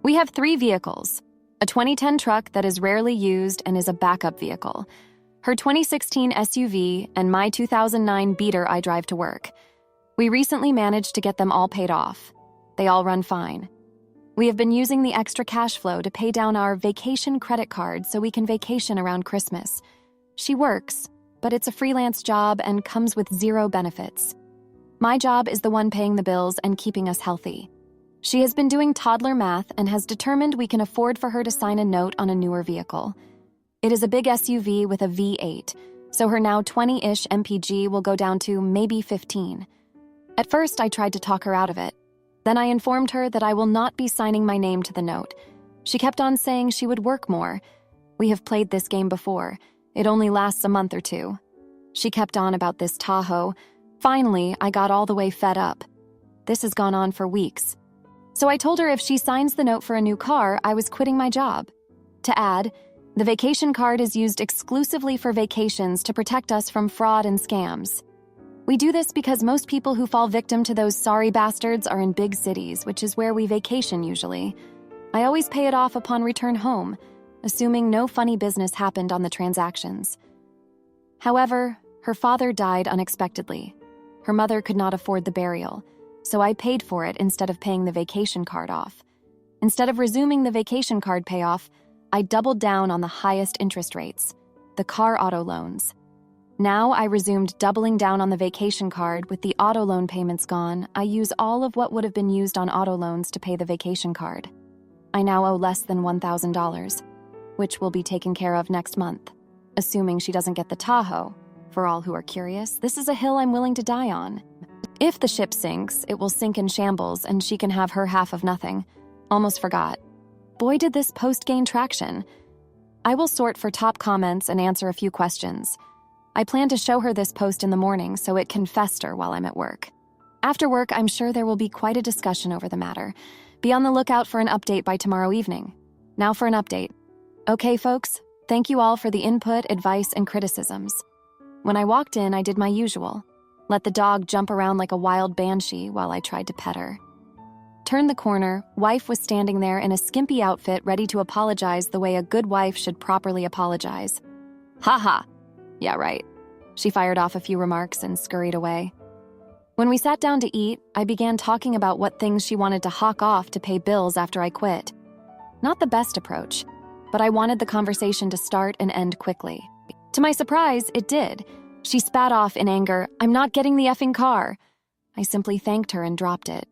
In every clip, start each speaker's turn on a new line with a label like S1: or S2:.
S1: We have 3 vehicles: a 2010 truck that is rarely used and is a backup vehicle, her 2016 SUV, and my 2009 Beater I drive to work. We recently managed to get them all paid off. They all run fine. We have been using the extra cash flow to pay down our vacation credit card so we can vacation around Christmas. She works, but it's a freelance job and comes with 0 benefits. My job is the one paying the bills and keeping us healthy. She has been doing toddler math and has determined we can afford for her to sign a note on a newer vehicle. It is a big SUV with a V8, so her now 20-ish MPG will go down to maybe 15. At first, I tried to talk her out of it. Then I informed her that I will not be signing my name to the note. She kept on saying she would work more. We have played this game before. It only lasts a month or 2. She kept on about this Tahoe. Finally, I got all the way fed up. This has gone on for weeks. So I told her if she signs the note for a new car, I was quitting my job. To add, the vacation card is used exclusively for vacations to protect us from fraud and scams. We do this because most people who fall victim to those sorry bastards are in big cities, which is where we vacation usually. I always pay it off upon return home, assuming no funny business happened on the transactions. However, her father died unexpectedly. Her mother could not afford the burial, so I paid for it instead of paying the vacation card off. Instead of resuming the vacation card payoff, I doubled down on the highest interest rates, the car auto loans. Now I resumed doubling down on the vacation card. With the auto loan payments gone, I use all of what would have been used on auto loans to pay the vacation card. I now owe less than $1,000, which will be taken care of next month, assuming she doesn't get the Tahoe. For all who are curious, this is a hill I'm willing to die on. If the ship sinks, it will sink in shambles and she can have her half of nothing. Almost forgot. Boy, did this post gain traction. I will sort for top comments and answer a few questions. I plan to show her this post in the morning so it can fester while I'm at work. After work, I'm sure there will be quite a discussion over the matter. Be on the lookout for an update by tomorrow evening. Now for an update. Okay, folks, thank you all for the input, advice, and criticisms. When I walked in, I did my usual. Let the dog jump around like a wild banshee while I tried to pet her. Turned the corner, wife was standing there in a skimpy outfit ready to apologize the way a good wife should properly apologize. Ha ha. Yeah, right. She fired off a few remarks and scurried away. When we sat down to eat, I began talking about what things she wanted to hawk off to pay bills after I quit. Not the best approach, but I wanted the conversation to start and end quickly. To my surprise, it did. She spat off in anger, "I'm not getting the effing car." I simply thanked her and dropped it.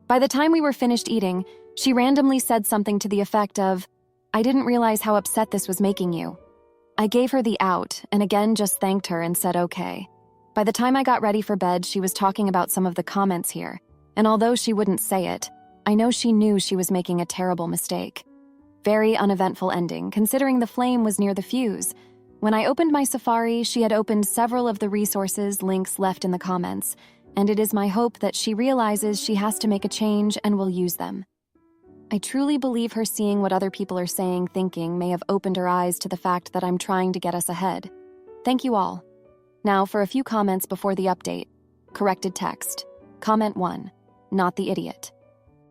S1: By the time we were finished eating, she randomly said something to the effect of, "I didn't realize how upset this was making you." I gave her the out and again just thanked her and said okay. By the time I got ready for bed, she was talking about some of the comments here, and although she wouldn't say it, I know she knew she was making a terrible mistake. Very uneventful ending, considering the flame was near the fuse. When I opened my Safari, she had opened several of the resources links left in the comments, and it is my hope that she realizes she has to make a change and will use them. I truly believe her seeing what other people are saying, thinking may have opened her eyes to the fact that I'm trying to get us ahead. Thank you all. Now for a few comments before the update. Corrected text. Comment 1. Not the idiot.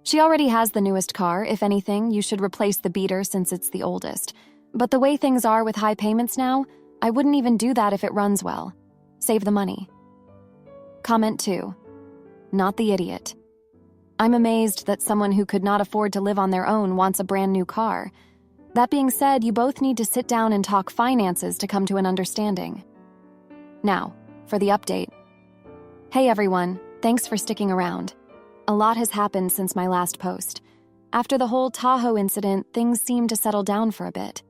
S1: She already has the newest car. If anything, you should replace the Beater since it's the oldest. But the way things are with high payments now, I wouldn't even do that if it runs well. Save the money. Comment 2. Not the idiot. I'm amazed that someone who could not afford to live on their own wants a brand new car. That being said, you both need to sit down and talk finances to come to an understanding. Now, for the update. Hey everyone, thanks for sticking around. A lot has happened since my last post. After the whole Tahoe incident, things seemed to settle down for a bit.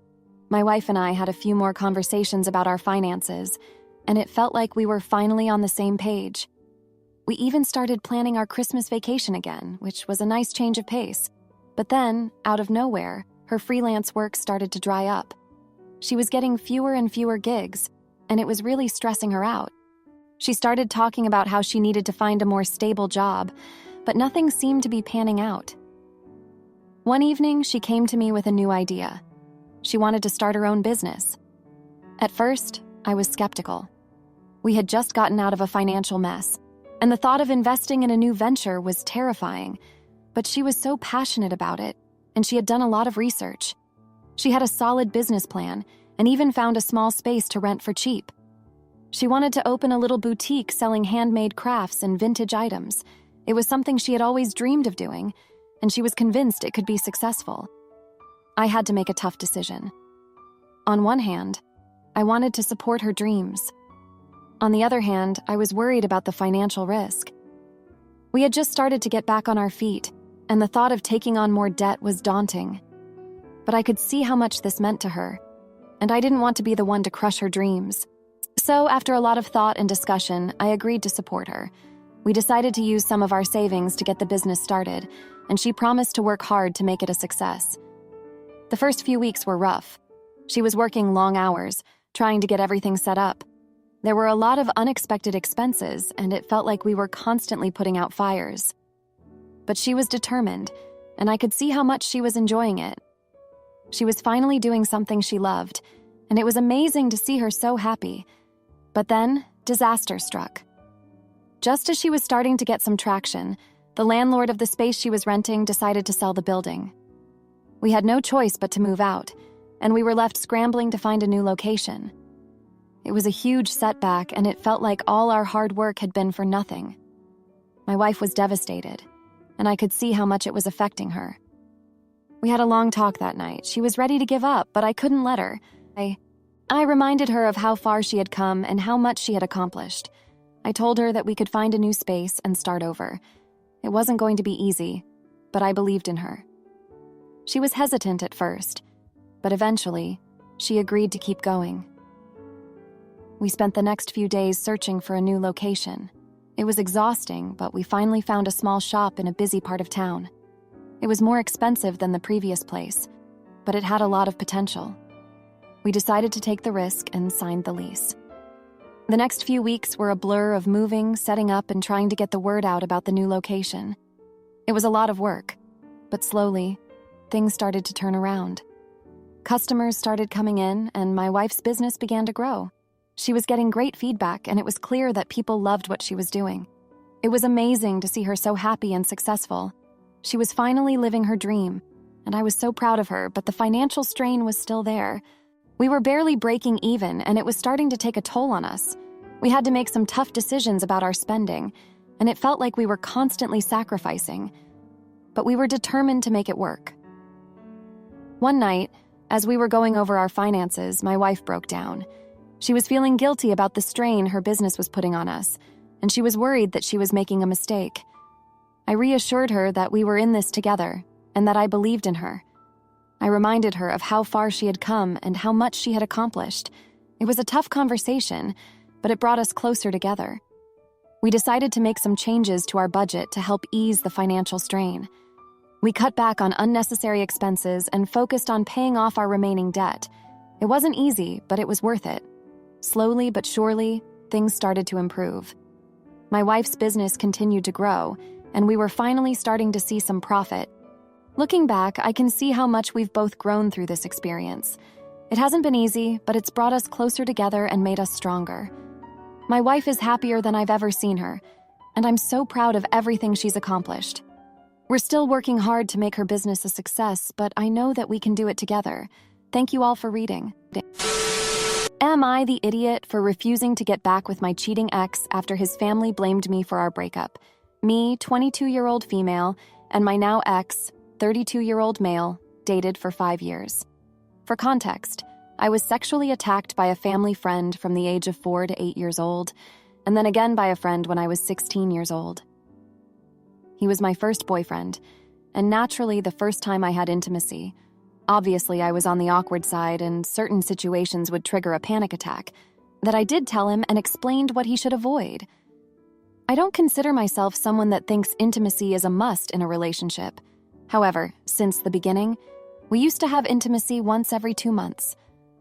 S1: My wife and I had a few more conversations about our finances, and it felt like we were finally on the same page. We even started planning our Christmas vacation again, which was a nice change of pace. But then, out of nowhere, her freelance work started to dry up. She was getting fewer and fewer gigs, and it was really stressing her out. She started talking about how she needed to find a more stable job, but nothing seemed to be panning out. One evening, she came to me with a new idea. She wanted to start her own business. At first, I was skeptical. We had just gotten out of a financial mess, and the thought of investing in a new venture was terrifying, but she was so passionate about it, and she had done a lot of research. She had a solid business plan and even found a small space to rent for cheap. She wanted to open a little boutique selling handmade crafts and vintage items. It was something she had always dreamed of doing, and she was convinced it could be successful. I had to make a tough decision. On one hand, I wanted to support her dreams. On the other hand, I was worried about the financial risk. We had just started to get back on our feet, and the thought of taking on more debt was daunting. But I could see how much this meant to her, and I didn't want to be the one to crush her dreams. So, after a lot of thought and discussion, I agreed to support her. We decided to use some of our savings to get the business started, and she promised to work hard to make it a success. The first few weeks were rough. She was working long hours, trying to get everything set up. There were a lot of unexpected expenses, and it felt like we were constantly putting out fires. But she was determined, and I could see how much she was enjoying it. She was finally doing something she loved, and it was amazing to see her so happy. But then, disaster struck. Just as she was starting to get some traction, the landlord of the space she was renting decided to sell the building. We had no choice but to move out, and we were left scrambling to find a new location. It was a huge setback, and it felt like all our hard work had been for nothing. My wife was devastated, and I could see how much it was affecting her. We had a long talk that night. She was ready to give up, but I couldn't let her. I reminded her of how far she had come and how much she had accomplished. I told her that we could find a new space and start over. It wasn't going to be easy, but I believed in her. She was hesitant at first, but eventually, she agreed to keep going. We spent the next few days searching for a new location. It was exhausting, but we finally found a small shop in a busy part of town. It was more expensive than the previous place, but it had a lot of potential. We decided to take the risk and signed the lease. The next few weeks were a blur of moving, setting up, and trying to get the word out about the new location. It was a lot of work, but slowly, things started to turn around. Customers started coming in, and my wife's business began to grow. She was getting great feedback, and it was clear that people loved what she was doing. It was amazing to see her so happy and successful. She was finally living her dream, and I was so proud of her, but the financial strain was still there. We were barely breaking even, and it was starting to take a toll on us. We had to make some tough decisions about our spending, and it felt like we were constantly sacrificing. But we were determined to make it work. One night, as we were going over our finances, my wife broke down. She was feeling guilty about the strain her business was putting on us, and she was worried that she was making a mistake. I reassured her that we were in this together, and that I believed in her. I reminded her of how far she had come and how much she had accomplished. It was a tough conversation, but it brought us closer together. We decided to make some changes to our budget to help ease the financial strain. We cut back on unnecessary expenses and focused on paying off our remaining debt. It wasn't easy, but it was worth it. Slowly but surely, things started to improve. My wife's business continued to grow, and we were finally starting to see some profit. Looking back, I can see how much we've both grown through this experience. It hasn't been easy, but it's brought us closer together and made us stronger. My wife is happier than I've ever seen her, and I'm so proud of everything she's accomplished. We're still working hard to make her business a success, but I know that we can do it together. Thank you all for reading. Am I the idiot for refusing to get back with my cheating ex after his family blamed me for our breakup? Me, 22-year-old female, and my now ex, 32-year-old male, dated for 5 years. For context, I was sexually attacked by a family friend from the age of 4 to 8 years old, and then again by a friend when I was 16 years old. He was my first boyfriend, and naturally the first time I had intimacy. Obviously, I was on the awkward side, and certain situations would trigger a panic attack, that I did tell him and explained what he should avoid. I don't consider myself someone that thinks intimacy is a must in a relationship. However, since the beginning, we used to have intimacy once every 2 months.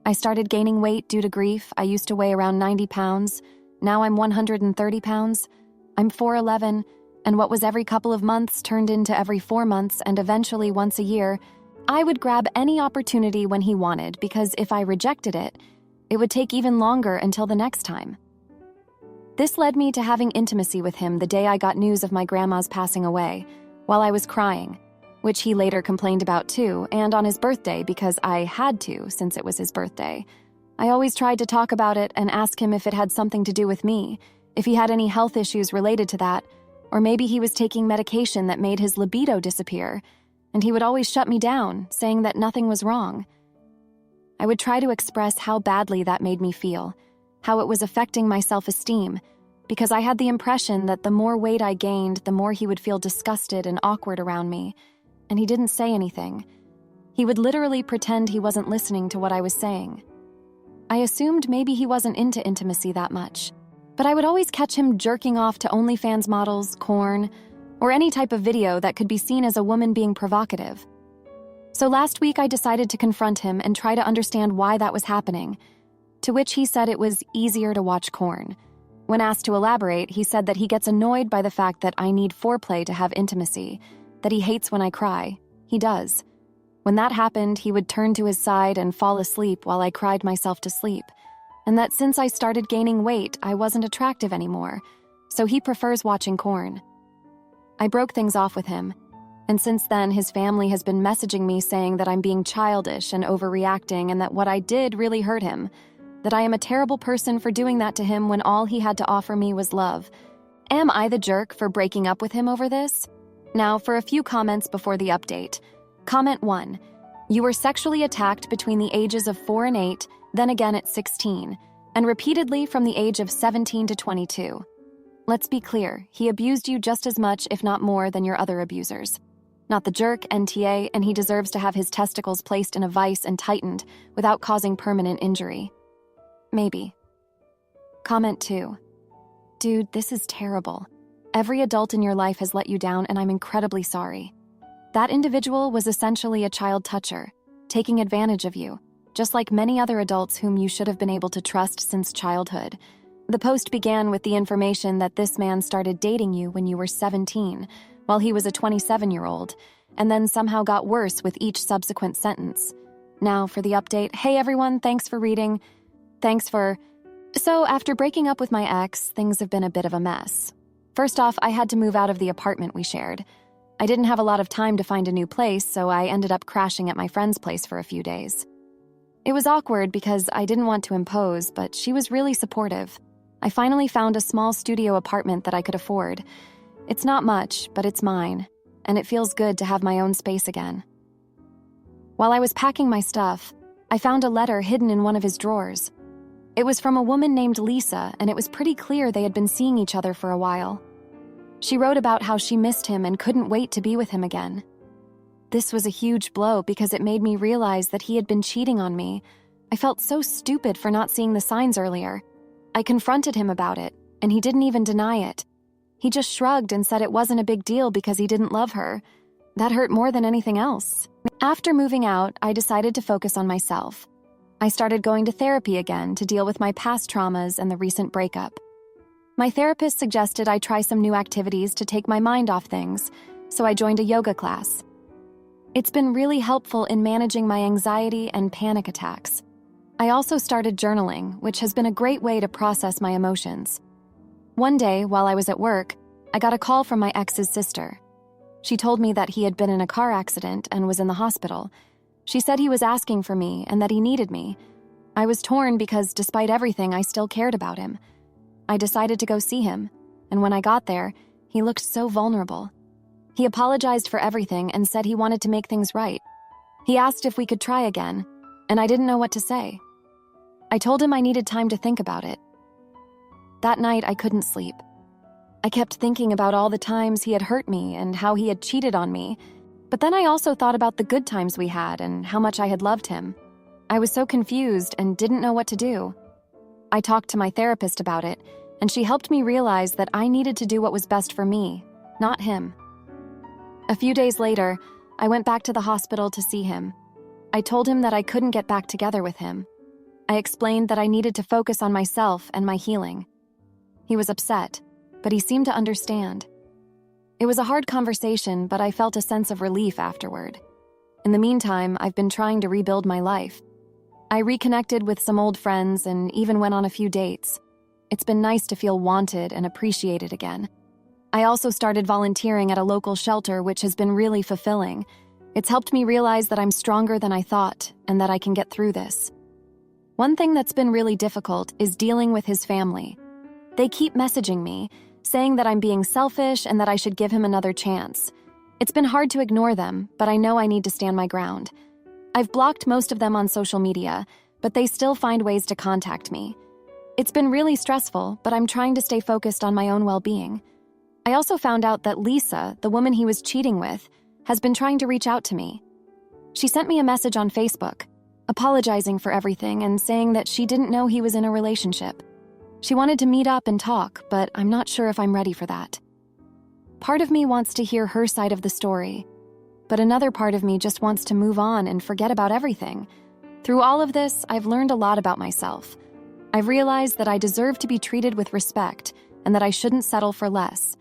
S1: I started gaining weight due to grief. I used to weigh around 90 pounds. Now I'm 130 pounds. I'm 4'11", and what was every couple of months turned into every 4 months and eventually once a year. I would grab any opportunity when he wanted, because if I rejected it, it would take even longer until the next time. This led me to having intimacy with him the day I got news of my grandma's passing away, while I was crying. which he later complained about too, and on his birthday because I had to since it was his birthday. I always tried to talk about it and ask him if it had something to do with me, if he had any health issues related to that, or maybe he was taking medication that made his libido disappear, and he would always shut me down, saying that nothing was wrong. I would try to express how badly that made me feel, how it was affecting my self-esteem, because I had the impression that the more weight I gained, the more he would feel disgusted and awkward around me, and he didn't say anything. He would literally pretend he wasn't listening to what I was saying. I assumed maybe he wasn't into intimacy that much, but I would always catch him jerking off to OnlyFans models, corn, or any type of video that could be seen as a woman being provocative. So last week I decided to confront him and try to understand why that was happening, to which he said it was easier to watch corn. When asked to elaborate, he said that he gets annoyed by the fact that I need foreplay to have intimacy, that he hates when I cry. He does. When that happened, he would turn to his side and fall asleep while I cried myself to sleep, and that since I started gaining weight, I wasn't attractive anymore, so he prefers watching corn. I broke things off with him, and since then his family has been messaging me saying that I'm being childish and overreacting and that what I did really hurt him, that I am a terrible person for doing that to him when all he had to offer me was love. Am I the jerk for breaking up with him over this? Now for a few comments before the update. Comment 1. You were sexually attacked between the ages of 4 and 8, then again at 16, and repeatedly from the age of 17 to 22. Let's be clear, he abused you just as much, if not more, than your other abusers. Not the jerk, NTA, and he deserves to have his testicles placed in a vice and tightened without causing permanent injury. Maybe. Comment 2. Dude, this is terrible. Every adult in your life has let you down, and I'm incredibly sorry. That individual was essentially a child toucher, taking advantage of you, just like many other adults whom you should have been able to trust since childhood. The post began with the information that this man started dating you when you were 17, while he was a 27-year-old, and then somehow got worse with each subsequent sentence. Now for the update. Hey everyone, thanks for reading. So after breaking up with my ex, things have been a bit of a mess. First off, I had to move out of the apartment we shared. I didn't have a lot of time to find a new place, so I ended up crashing at my friend's place for a few days. It was awkward because I didn't want to impose, but she was really supportive. I finally found a small studio apartment that I could afford. It's not much, but it's mine, and it feels good to have my own space again. While I was packing my stuff, I found a letter hidden in one of his drawers. It was from a woman named Lisa, and it was pretty clear they had been seeing each other for a while. She wrote about how she missed him and couldn't wait to be with him again. This was a huge blow because it made me realize that he had been cheating on me. I felt so stupid for not seeing the signs earlier. I confronted him about it, and he didn't even deny it. He just shrugged and said it wasn't a big deal because he didn't love her. That hurt more than anything else. After moving out, I decided to focus on myself. I started going to therapy again to deal with my past traumas and the recent breakup. My therapist suggested I try some new activities to take my mind off things, so I joined a yoga class. It's been really helpful in managing my anxiety and panic attacks. I also started journaling, which has been a great way to process my emotions. One day, while I was at work, I got a call from my ex's sister. She told me that he had been in a car accident and was in the hospital. She said he was asking for me and that he needed me. I was torn because, despite everything, I still cared about him. I decided to go see him, and when I got there, he looked so vulnerable. He apologized for everything and said he wanted to make things right. He asked if we could try again, and I didn't know what to say. I told him I needed time to think about it. That night, I couldn't sleep. I kept thinking about all the times he had hurt me and how he had cheated on me, but then I also thought about the good times we had and how much I had loved him. I was so confused and didn't know what to do. I talked to my therapist about it, and she helped me realize that I needed to do what was best for me, not him. A few days later, I went back to the hospital to see him. I told him that I couldn't get back together with him. I explained that I needed to focus on myself and my healing. He was upset, but he seemed to understand. It was a hard conversation, but I felt a sense of relief afterward. In the meantime, I've been trying to rebuild my life. I reconnected with some old friends and even went on a few dates. It's been nice to feel wanted and appreciated again. I also started volunteering at a local shelter, which has been really fulfilling. It's helped me realize that I'm stronger than I thought and that I can get through this. One thing that's been really difficult is dealing with his family. They keep messaging me, saying that I'm being selfish and that I should give him another chance. It's been hard to ignore them, but I know I need to stand my ground. I've blocked most of them on social media, but they still find ways to contact me. It's been really stressful, but I'm trying to stay focused on my own well-being. I also found out that Lisa, the woman he was cheating with, has been trying to reach out to me. She sent me a message on Facebook, apologizing for everything and saying that she didn't know he was in a relationship. She wanted to meet up and talk, but I'm not sure if I'm ready for that. Part of me wants to hear her side of the story, but another part of me just wants to move on and forget about everything. Through all of this, I've learned a lot about myself. I've realized that I deserve to be treated with respect and that I shouldn't settle for less.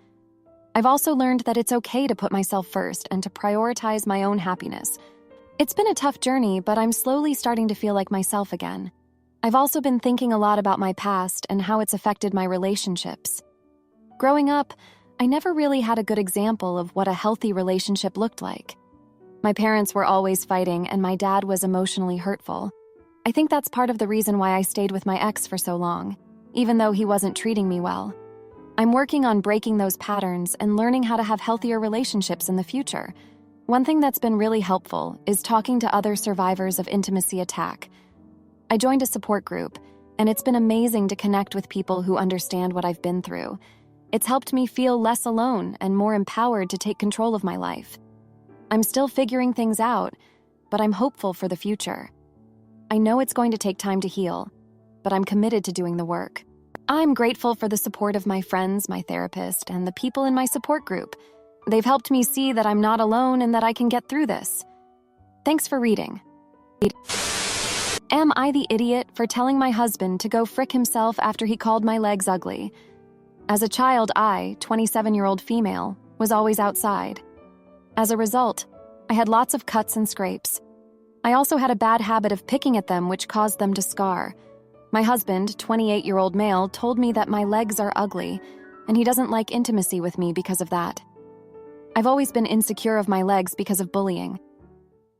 S1: I've also learned that it's okay to put myself first and to prioritize my own happiness. It's been a tough journey, but I'm slowly starting to feel like myself again. I've also been thinking a lot about my past and how it's affected my relationships. Growing up, I never really had a good example of what a healthy relationship looked like. My parents were always fighting, and my dad was emotionally hurtful. I think that's part of the reason why I stayed with my ex for so long, even though he wasn't treating me well. I'm working on breaking those patterns and learning how to have healthier relationships in the future. One thing that's been really helpful is talking to other survivors of intimacy attack. I joined a support group, and it's been amazing to connect with people who understand what I've been through. It's helped me feel less alone and more empowered to take control of my life. I'm still figuring things out, but I'm hopeful for the future. I know it's going to take time to heal, but I'm committed to doing the work. I'm grateful for the support of my friends, my therapist, and the people in my support group. They've helped me see that I'm not alone and that I can get through this. Thanks for reading. Am I the idiot for telling my husband to go frick himself after he called my legs ugly? As a child, I, 27-year-old female, was always outside. As a result, I had lots of cuts and scrapes. I also had a bad habit of picking at them, which caused them to scar. My husband, 28-year-old male, told me that my legs are ugly, and he doesn't like intimacy with me because of that. I've always been insecure of my legs because of bullying.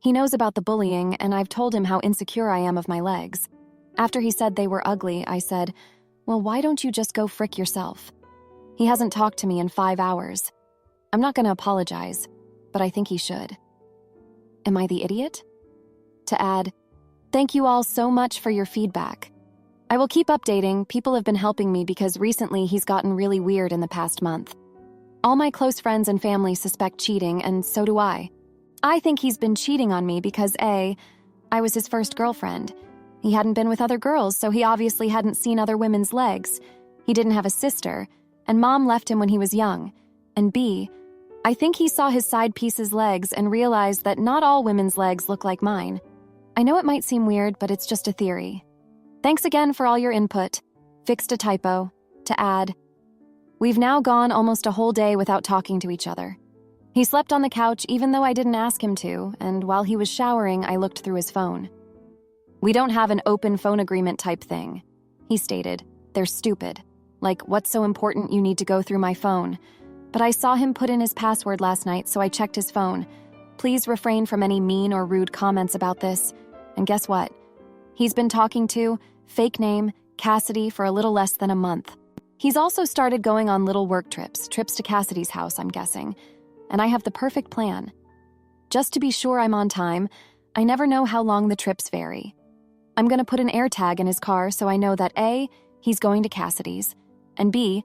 S1: He knows about the bullying, and I've told him how insecure I am of my legs. After he said they were ugly, I said, "Well, why don't you just go frick yourself?" He hasn't talked to me in 5 hours. I'm not going to apologize, but I think he should. Am I the idiot? To add, thank you all so much for your feedback. I will keep updating. People have been helping me because recently he's gotten really weird in the past month. All my close friends and family suspect cheating, and so do I. I think he's been cheating on me because A, I was his first girlfriend. He hadn't been with other girls, so he obviously hadn't seen other women's legs. He didn't have a sister, and Mom left him when he was young. And B, I think he saw his side piece's legs and realized that not all women's legs look like mine. I know it might seem weird, but it's just a theory. Thanks again for all your input. Fixed a typo. To add, we've now gone almost a whole day without talking to each other. He slept on the couch even though I didn't ask him to, and while he was showering, I looked through his phone. We don't have an open phone agreement type thing. He stated, they're stupid. Like, what's so important you need to go through my phone? But I saw him put in his password last night, so I checked his phone. Please refrain from any mean or rude comments about this. And guess what? He's been talking to, fake name, Cassidy for a little less than a month. He's also started going on little work trips to Cassidy's house, I'm guessing. And I have the perfect plan. Just to be sure I'm on time, I never know how long the trips vary. I'm going to put an AirTag in his car so I know that A, he's going to Cassidy's, and B,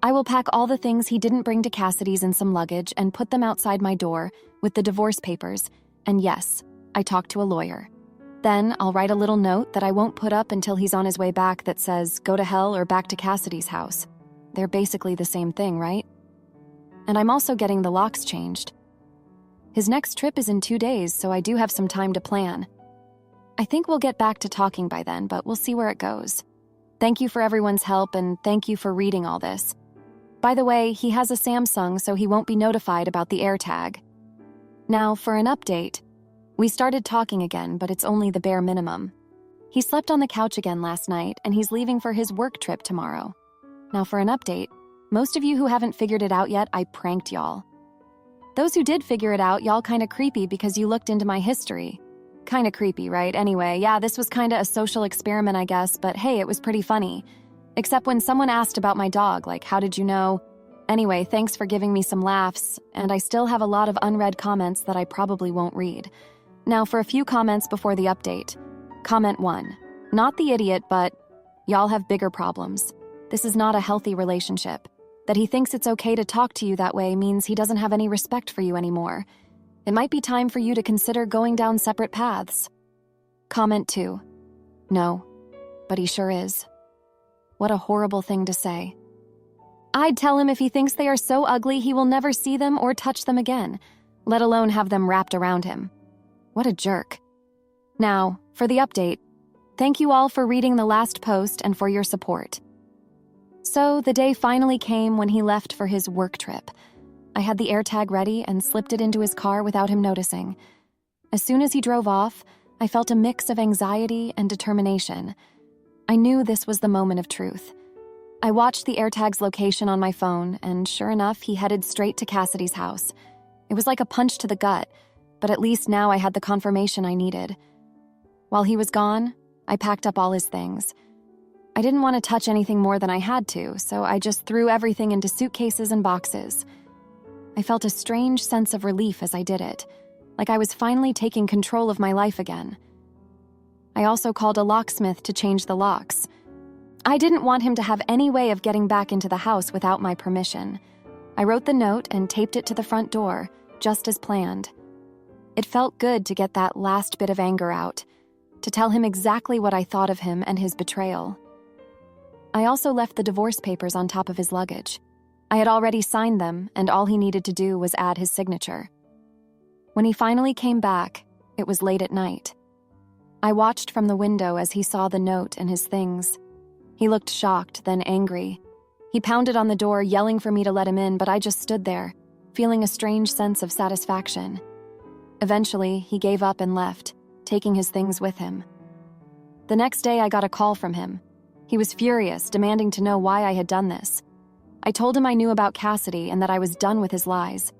S1: I will pack all the things he didn't bring to Cassidy's in some luggage and put them outside my door with the divorce papers, and yes, I talked to a lawyer. Then I'll write a little note that I won't put up until he's on his way back that says, go to hell or back to Cassidy's house. They're basically the same thing, right? And I'm also getting the locks changed. His next trip is in 2 days, so I do have some time to plan. I think we'll get back to talking by then, but we'll see where it goes. Thank you for everyone's help, and thank you for reading all this. By the way, he has a Samsung, so he won't be notified about the AirTag. Now, for an update. We started talking again, but it's only the bare minimum. He slept on the couch again last night, and he's leaving for his work trip tomorrow. Now, for an update. Most of you who haven't figured it out yet, I pranked y'all. Those who did figure it out, y'all kinda creepy because you looked into my history. Kinda creepy, right? Anyway, yeah, this was kinda a social experiment, I guess, but hey, it was pretty funny. Except when someone asked about my dog, like, how did you know? Anyway, thanks for giving me some laughs, and I still have a lot of unread comments that I probably won't read. Now for a few comments before the update. Comment 1. Not the idiot, but y'all have bigger problems. This is not a healthy relationship. That he thinks it's okay to talk to you that way means he doesn't have any respect for you anymore. It might be time for you to consider going down separate paths. Comment 2. No, but he sure is. What a horrible thing to say. I'd tell him if he thinks they are so ugly he will never see them or touch them again, let alone have them wrapped around him. What a jerk. Now, for the update. Thank you all for reading the last post and for your support. So, the day finally came when he left for his work trip. I had the AirTag ready and slipped it into his car without him noticing. As soon as he drove off, I felt a mix of anxiety and determination. I knew this was the moment of truth. I watched the AirTag's location on my phone, and sure enough, he headed straight to Cassidy's house. It was like a punch to the gut, but at least now I had the confirmation I needed. While he was gone, I packed up all his things. I didn't want to touch anything more than I had to, so I just threw everything into suitcases and boxes. I felt a strange sense of relief as I did it, like I was finally taking control of my life again. I also called a locksmith to change the locks. I didn't want him to have any way of getting back into the house without my permission. I wrote the note and taped it to the front door, just as planned. It felt good to get that last bit of anger out, to tell him exactly what I thought of him and his betrayal. I also left the divorce papers on top of his luggage. I had already signed them, and all he needed to do was add his signature. When he finally came back, it was late at night. I watched from the window as he saw the note and his things. He looked shocked, then angry. He pounded on the door, yelling for me to let him in, but I just stood there, feeling a strange sense of satisfaction. Eventually, he gave up and left, taking his things with him. The next day, I got a call from him. He was furious, demanding to know why I had done this. I told him I knew about Cassidy and that I was done with his lies.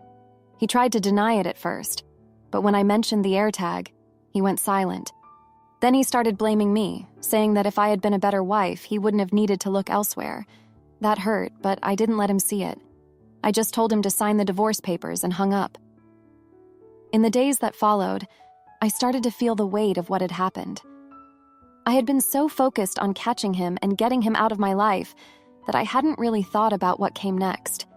S1: He tried to deny it at first, but when I mentioned the AirTag, he went silent. Then he started blaming me, saying that if I had been a better wife, he wouldn't have needed to look elsewhere. That hurt, but I didn't let him see it. I just told him to sign the divorce papers and hung up. In the days that followed, I started to feel the weight of what had happened. I had been so focused on catching him and getting him out of my life that I hadn't really thought about what came next.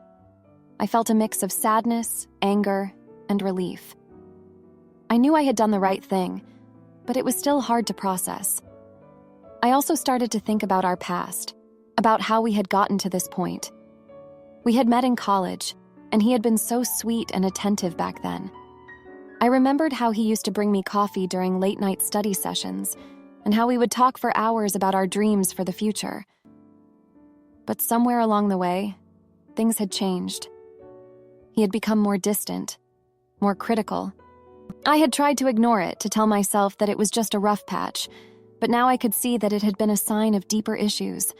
S1: I felt a mix of sadness, anger, and relief. I knew I had done the right thing, but it was still hard to process. I also started to think about our past, about how we had gotten to this point. We had met in college, and he had been so sweet and attentive back then. I remembered how he used to bring me coffee during late-night study sessions, and how we would talk for hours about our dreams for the future. But somewhere along the way, things had changed. He had become more distant, more critical. I had tried to ignore it, to tell myself that it was just a rough patch, but now I could see that it had been a sign of deeper issues.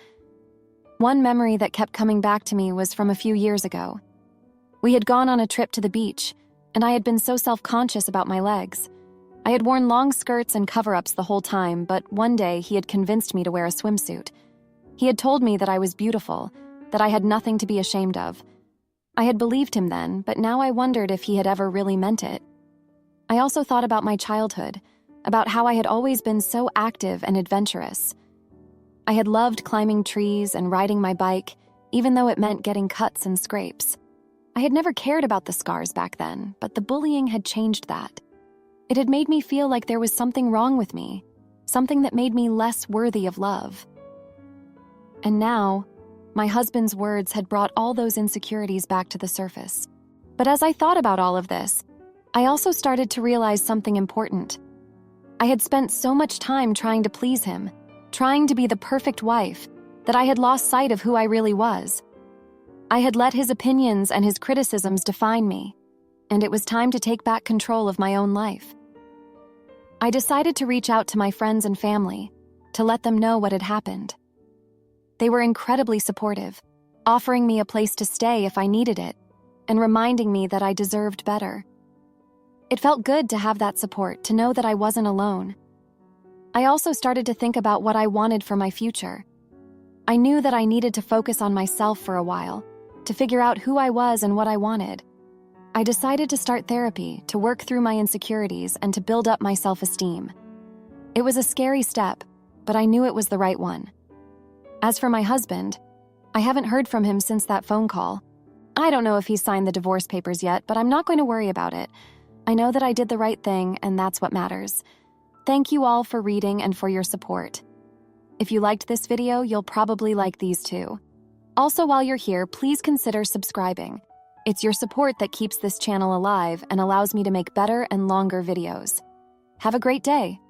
S1: One memory that kept coming back to me was from a few years ago. We had gone on a trip to the beach, and I had been so self-conscious about my legs. I had worn long skirts and cover-ups the whole time, but one day he had convinced me to wear a swimsuit. He had told me that I was beautiful, that I had nothing to be ashamed of. I had believed him then, but now I wondered if he had ever really meant it. I also thought about my childhood, about how I had always been so active and adventurous. I had loved climbing trees and riding my bike, even though it meant getting cuts and scrapes. I had never cared about the scars back then, but the bullying had changed that. It had made me feel like there was something wrong with me, something that made me less worthy of love. And now, my husband's words had brought all those insecurities back to the surface. But as I thought about all of this, I also started to realize something important. I had spent so much time trying to please him, trying to be the perfect wife, that I had lost sight of who I really was. I had let his opinions and his criticisms define me, and it was time to take back control of my own life. I decided to reach out to my friends and family, to let them know what had happened. They were incredibly supportive. offering me a place to stay if I needed it, and reminding me that I deserved better. It felt good to have that support, to know that I wasn't alone. I also started to think about what I wanted for my future. I knew that I needed to focus on myself for a while, to figure out who I was and what I wanted. I decided to start therapy, to work through my insecurities, and to build up my self-esteem. It was a scary step, but I knew it was the right one. As for my husband, I haven't heard from him since that phone call. I don't know if he's signed the divorce papers yet, but I'm not going to worry about it. I know that I did the right thing, and that's what matters. Thank you all for reading and for your support. If you liked this video, you'll probably like these too. Also, while you're here, please consider subscribing. It's your support that keeps this channel alive and allows me to make better and longer videos. Have a great day.